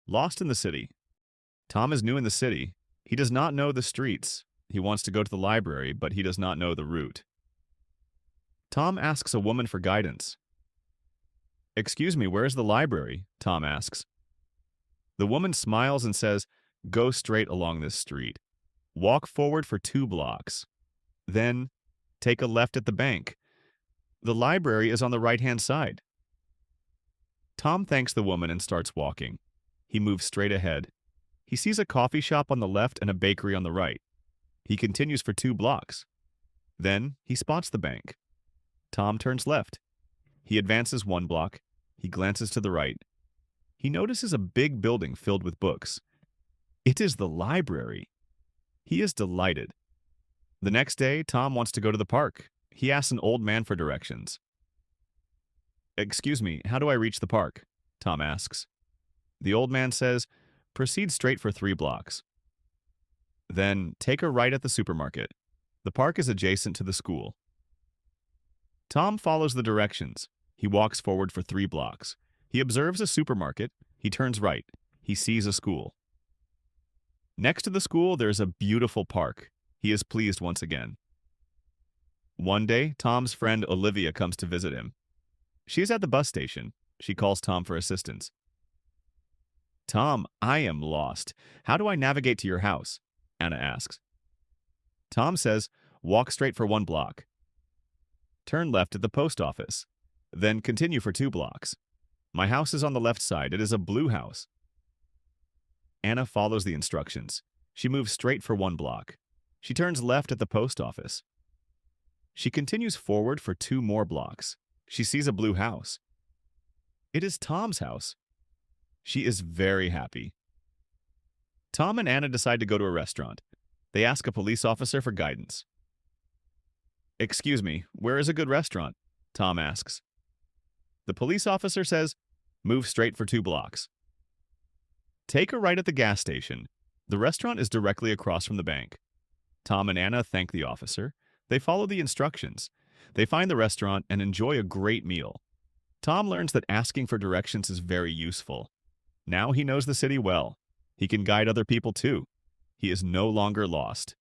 Lost in the city. Tom is new in the city. He does not know the streets. He wants to go to the library, but he does not know the route. Tom asks a woman for guidance. Excuse me, where is the library? Tom asks. The woman smiles and says, go straight along this street. Walk forward for 2 blocks. Then, take a left at the bank. The library is on the right-hand side. Tom thanks the woman and starts walking. He moves straight ahead. He sees a coffee shop on the left and a bakery on the right. He continues for 2 blocks. Then, he spots the bank. Tom turns left. He advances 1 block. He glances to the right. He notices a big building filled with books. It is the library. He is delighted. The next day, Tom wants to go to the park. He asks an old man for directions. Excuse me, how do I reach the park? Tom asks. The old man says, proceed straight for 3 blocks. Then take a right at the supermarket. The park is adjacent to the school. Tom follows the directions. He walks forward for 3 blocks. He observes a supermarket. He turns right. He sees a school. Next to the school, there's a beautiful park. He is pleased once again. One day, Tom's friend Olivia comes to visit him. She is at the bus station. She calls Tom for assistance. Tom, I am lost. How do I navigate to your house? Anna asks. Tom says, walk straight for 1 block. Turn left at the post office. Then continue for 2 blocks. My house is on the left side. It is a blue house. Anna follows the instructions. She moves straight for 1 block. She turns left at the post office. She continues forward for 2 more blocks. She sees a blue house. It is Tom's house. She is very happy. Tom and Anna decide to go to a restaurant. They ask a police officer for guidance. Excuse me, where is a good restaurant? Tom asks. The police officer says, move straight for 2 blocks. Take a right at the gas station. The restaurant is directly across from the bank. Tom and Anna thank the officer. They follow the instructions. They find the restaurant and enjoy a great meal. Tom learns that asking for directions is very useful. Now he knows the city well. He can guide other people too. He is no longer lost.